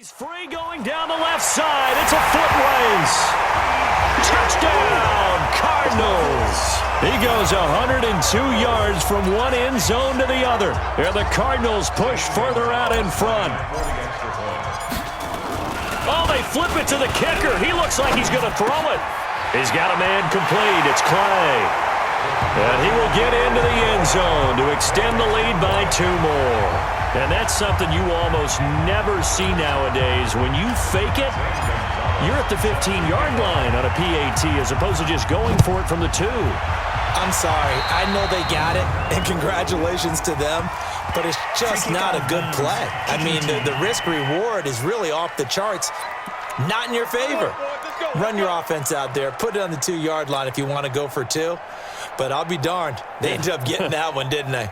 He's free going down the left side. It's a foot race. Touchdown, Cardinals. He goes 102 yards from one end zone to the other. And the Cardinals push further out in front. Oh, they flip it to the kicker. He looks like he's going to throw it. He's got a man complete. It's Clay. And he will get into the end zone to extend the lead by 2 more. And that's something you almost never see nowadays. When you fake it, you're at the 15-yard line on a PAT as opposed to just going for it from the 2. I'm sorry. I know they got it, and congratulations to them, but it's just not a good play. I mean, the risk-reward is really off the charts. Not in your favor. Run your offense out there. Put it on the 2-yard line if you want to go for 2. But I'll be darned. They ended up getting that one, didn't they?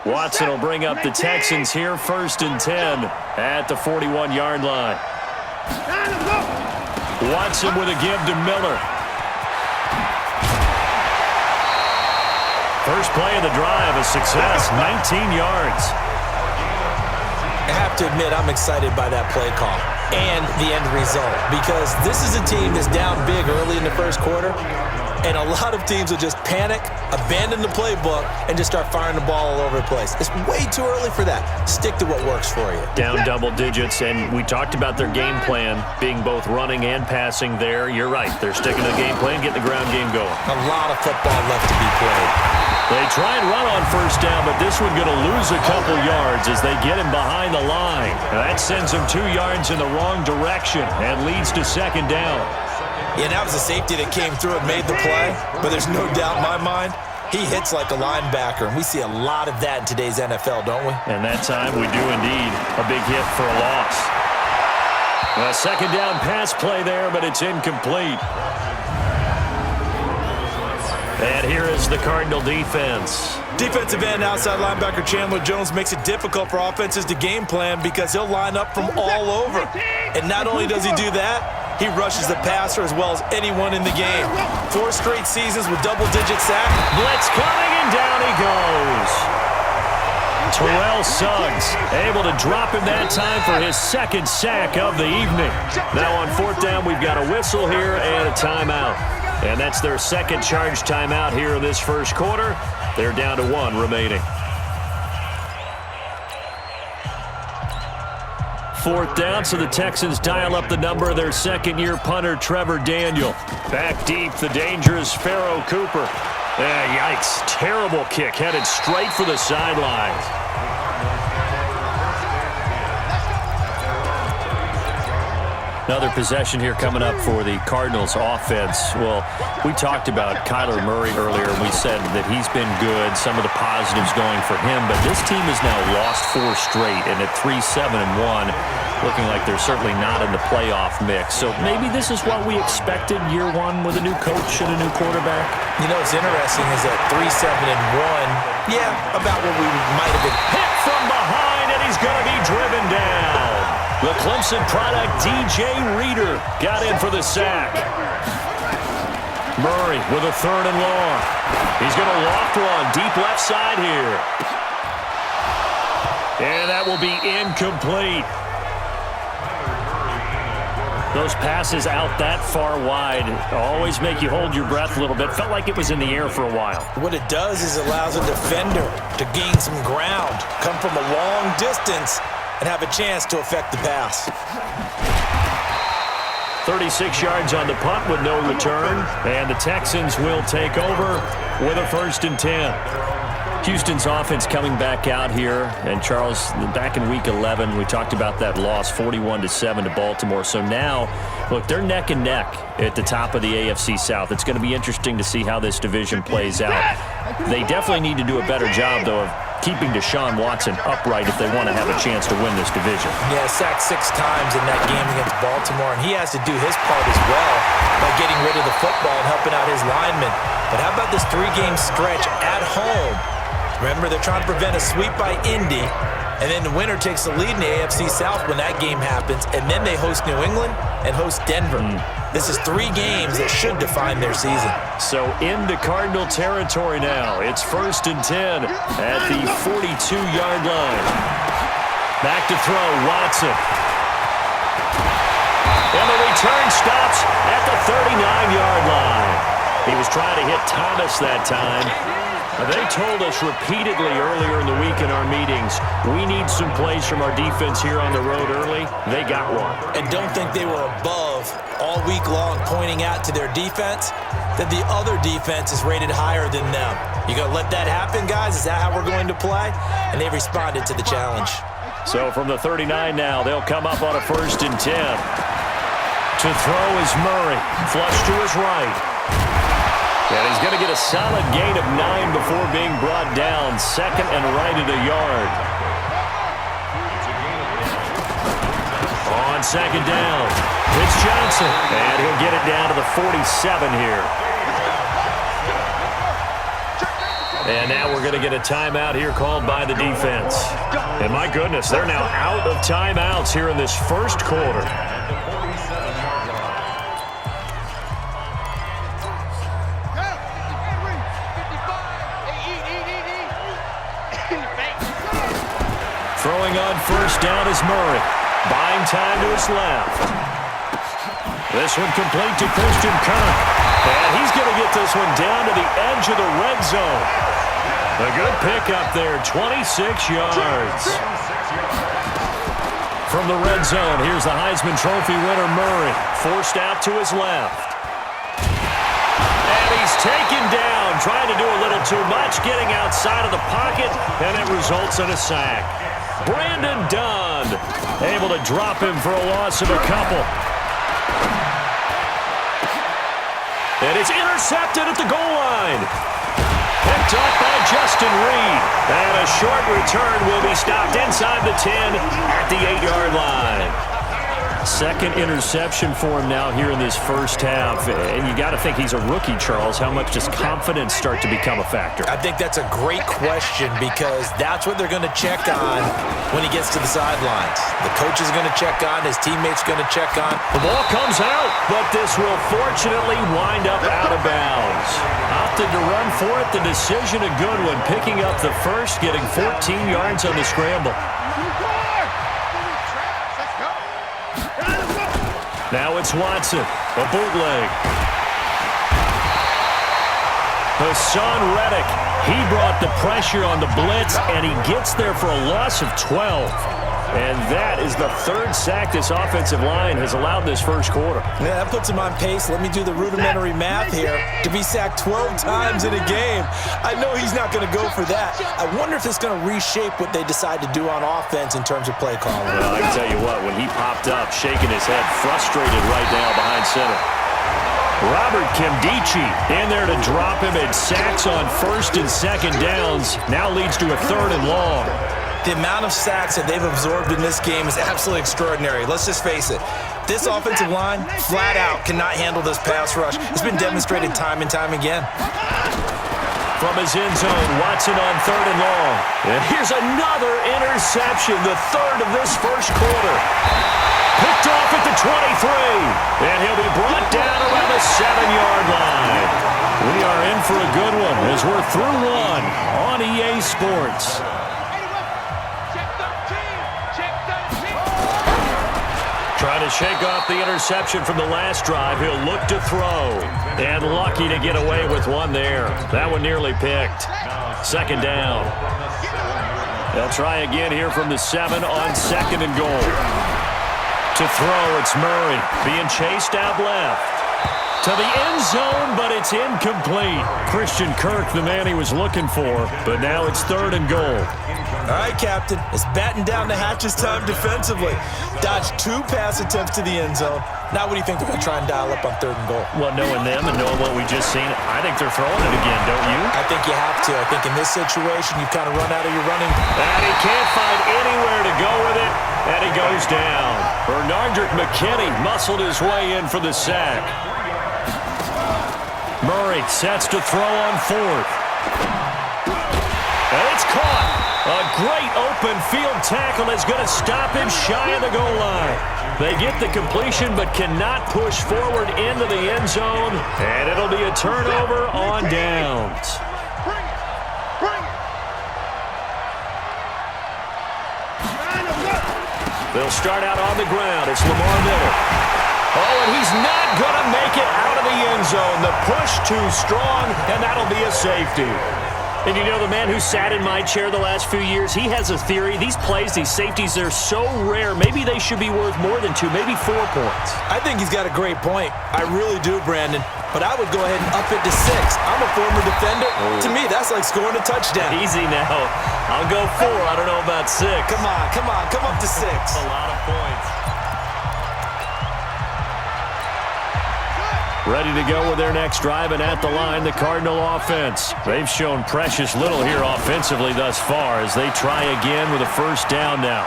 Watson will bring up the Texans here, 1st and 10 at the 41-yard line. Watson with a give to Miller. First play of the drive, a success, 19 yards. I have to admit, I'm excited by that play call and the end result because this is a team that's down big early in the first quarter, and a lot of teams will just panic, abandon the playbook, and just start firing the ball all over the place. It's way too early for that. Stick to what works for you. Down double digits, and we talked about their game plan being both running and passing there. You're right. They're sticking to the game plan, getting the ground game going. A lot of football left to be played. They try and run on 1st down, but this one going to lose a couple yards as they get him behind the line. And that sends him 2 yards in the wrong direction and leads to 2nd down. Yeah, that was a safety that came through and made the play, but there's no doubt in my mind he hits like a linebacker, and we see a lot of that in today's NFL, don't we? And that time we do indeed. A big hit for a loss. A 2nd down pass play there, but it's incomplete. And here is the Cardinal defense. Defensive end outside linebacker Chandler Jones makes it difficult for offenses to game plan because he'll line up from all over. And not only does he do that, he rushes the passer as well as anyone in the game. 4 straight seasons with double-digit sacks. Blitz coming, and down he goes. Terrell Suggs able to drop him that time for his 2nd sack of the evening. Now on 4th down, we've got a whistle here and a timeout. And that's their 2nd charge timeout here in this first quarter. They're down to 1 remaining. 4th down, so the Texans dial up the number of their 2nd-year punter, Trevor Daniel. Back deep, the dangerous Pharoh Cooper. Yikes, terrible kick, headed straight for the sidelines. Another possession here coming up for the Cardinals offense. Well, we talked about Kyler Murray earlier, and we said that he's been good, some of the positives going for him, but this team has now lost 4 straight, and at 3-7-1, looking like they're certainly not in the playoff mix. So maybe this is what we expected year 1 with a new coach and a new quarterback. You know what's interesting is that 3-7-1, yeah, about what we might have been. Hit from behind, and he's going to be driven down. The Clemson product, DJ Reader, got in for the sack. Murray with a 3rd and long. He's going to loft one deep left side here. And that will be incomplete. Those passes out that far wide always make you hold your breath a little bit. Felt like it was in the air for a while. What it does is it allows a defender to gain some ground, come from a long distance, and have a chance to affect the pass. 36 yards on the punt with no return, and the Texans will take over with a 1st and 10. Houston's offense coming back out here, and Charles, back in Week 11, we talked about that loss, 41-7 to Baltimore. So now, look, they're neck and neck at the top of the AFC South. It's going to be interesting to see how this division plays out. They definitely need to do a better job, though, of keeping Deshaun Watson upright if they want to have a chance to win this division. Yeah, sacked 6 times in that game against Baltimore, and he has to do his part as well by getting rid of the football and helping out his linemen. But how about this 3-game stretch at home? Remember, they're trying to prevent a sweep by Indy, and then the winner takes the lead in the AFC South when that game happens, and then they host New England and host Denver. This is 3 games that should define their season. So into Cardinal territory now. It's 1st and 10 at the 42-yard line. Back to throw, Watson. And the return stops at the 39-yard line. He was trying to hit Thomas that time. They told us repeatedly earlier in the week in our meetings, we need some plays from our defense here on the road early. They got one. And don't think they were above all week long pointing out to their defense that the other defense is rated higher than them. You going to let that happen, guys? Is that how we're going to play? And they responded to the challenge. So from the 39 now, they'll come up on a 1st and 10. To throw is Murray. Flush to his right. And he's going to get a solid gain of 9 before being brought down. 2nd and right at a yard. On 2nd down, it's Johnson. And he'll get it down to the 47 here. And now we're going to get a timeout here called by the defense. And my goodness, they're now out of timeouts here in this first quarter. Throwing on 1st down is Murray. Buying time to his left. This one complete to Christian Kirk. And he's going to get this one down to the edge of the red zone. A good pickup there, 26 yards. From the red zone, here's the Heisman Trophy winner Murray. Forced out to his left. And he's taken down, trying to do a little too much, getting outside of the pocket, and it results in a sack. Brandon Dunn able to drop him for a loss of a couple. And it's intercepted at the goal line. Picked up by Justin Reed. And a short return will be stopped inside the 10 at the 8-yard line. 2nd interception for him now here in this first half. And you got to think he's a rookie, Charles. How much does confidence start to become a factor? I think that's a great question because that's what they're going to check on when he gets to the sidelines. The coach is going to check on, his teammates going to check on. The ball comes out, but this will fortunately wind up out of bounds. Opted to run for it. The decision a good one. Picking up the first, getting 14 yards on the scramble. Now it's Watson, a bootleg. Hassan Reddick, he brought the pressure on the blitz, and he gets there for a loss of 12. And that is the 3rd sack this offensive line has allowed this first quarter. Yeah, that puts him on pace. Let me do the rudimentary math here. To be sacked 12 times in a game, I know he's not going to go for that. I wonder if it's going to reshape what they decide to do on offense in terms of play calling. Well, I can tell you what, when he popped up, shaking his head, frustrated right now behind center. Robert Kimdichie in there to drop him, and sacks on 1st and 2nd downs. Now leads to a 3rd and long. The amount of sacks that they've absorbed in this game is absolutely extraordinary. Let's just face it. This offensive line, flat out, cannot handle this pass rush. It's been demonstrated time and time again. From his end zone, Watson on 3rd and long. And here's another interception, the 3rd of this first quarter. Picked off at the 23. And he'll be brought down around the 7-yard line. We are in for a good one as we're through one on EA Sports. Trying to shake off the interception from the last drive. He'll look to throw. And lucky to get away with one there. That one nearly picked. 2nd down. They'll try again here from the 7 on 2nd and goal. To throw, it's Murray being chased out left. To the end zone, but it's incomplete. Christian Kirk, the man he was looking for, but now it's 3rd and goal. All right, Captain. It's batten down the hatches time defensively. Dodged 2 pass attempts to the end zone. Now what do you think they're going to try and dial up on 3rd and goal? Well, knowing them and knowing what we just seen, I think they're throwing it again, don't you? I think you have to. I think in this situation, you've kind of run out of your running. And he can't find anywhere to go with it, and he goes down. Bernardrick McKinney muscled his way in for the sack. Murray sets to throw on 4th. And It's caught. A great open field tackle is going to stop him shy of the goal line. They get the completion but cannot push forward into the end zone, and it'll be a turnover on downs. They'll start out on the ground. It's Lamar Miller. Oh, and he's not going to make it out of the end zone. The push too strong, and that'll be a safety. And you know, the man who sat in my chair the last few years, he has a theory. These plays, these safeties, they're so rare. Maybe they should be worth more than 2, maybe 4 points. I think he's got a great point. I really do, Brandon. But I would go ahead and up it to 6. I'm a former defender. Oh. To me, that's like scoring a touchdown. Easy now. I'll go 4. I don't know about 6. Come on. Come up to 6. That's a lot of points. Ready to go with their next drive, and at the line, the Cardinal offense. They've shown precious little here offensively thus far as they try again with a first down now.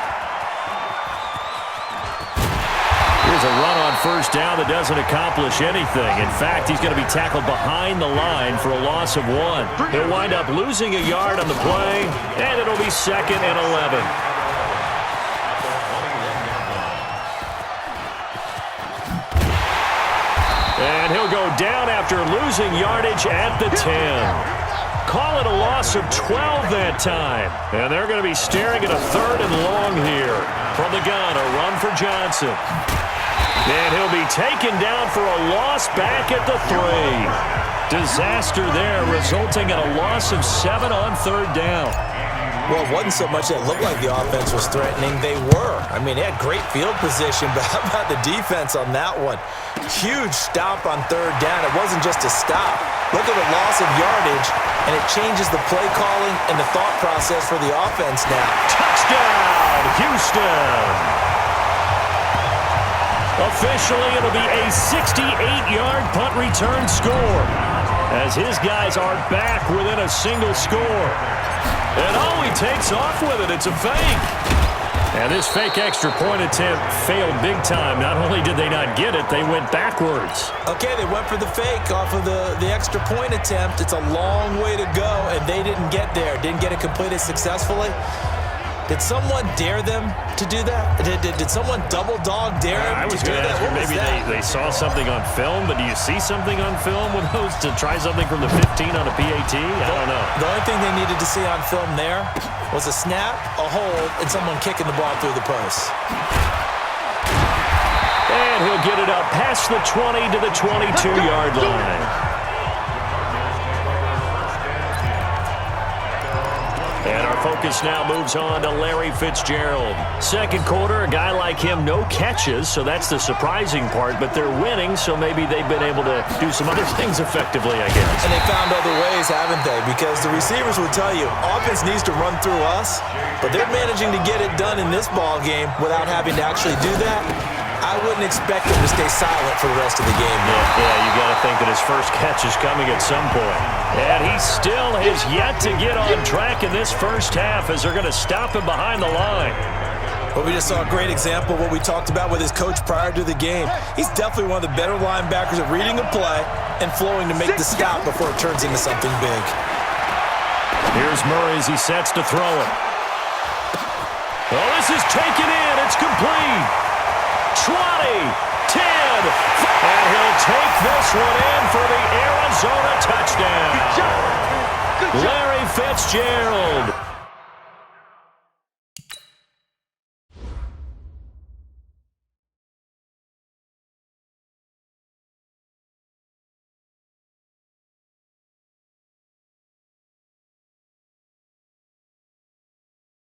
Here's a run on first down that doesn't accomplish anything. In fact, he's going to be tackled behind the line for a loss of 1. He'll wind up losing a yard on the play, and it'll be 2nd and 11. And he'll go down after losing yardage at the 10. Call it a loss of 12 that time. And they're going to be staring at a 3rd and long here. From the gun, a run for Johnson. And he'll be taken down for a loss back at the 3. Disaster there, resulting in a loss of 7 on 3rd down. Well, it wasn't so much that it looked like the offense was threatening. They were. I mean, they had great field position, but how about the defense on that one? Huge stop on 3rd down. It wasn't just a stop. Look at the loss of yardage, and it changes the play calling and the thought process for the offense now. Touchdown, Houston! Officially, it'll be a 68-yard punt return score as his guys are back within a single score. And oh, he takes off with it. It's a fake. And this fake extra point attempt failed big time. Not only did they not get it, they went backwards. Okay, they went for the fake off of the extra point attempt. It's a long way to go, and they didn't get there. Didn't get it completed successfully. Did someone dare them to do that? Did someone double dog dare them to do that? I was going to ask you, maybe they saw something on film, but do you see something on film with those to try something from the 15 on a PAT? I don't know. The only thing they needed to see on film there was a snap, a hold, and someone kicking the ball through the post. And he'll get it up past the 20 to the 22-yard line. And our focus now moves on to Larry Fitzgerald. Second quarter, a guy like him, no catches, so that's the surprising part. But they're winning, so maybe they've been able to do some other things effectively, I guess. And they found other ways, haven't they? Because the receivers will tell you, offense needs to run through us, but they're managing to get it done in this ball game without having to actually do that. I wouldn't expect them to stay silent for the rest of the game. Yeah, you got to think that his first catch is coming at some point. And he still has yet to get on track in this first half as they're going to stop him behind the line. Well, we just saw a great example of what we talked about with his coach prior to the game. He's definitely one of the better linebackers at reading a play and flowing to make the stop before it turns into something big. Here's Murray as he sets to throw it. Oh, this is taken in. It's complete. 20, 10, and he'll take this one in for the Arizona touchdown. Larry Fitzgerald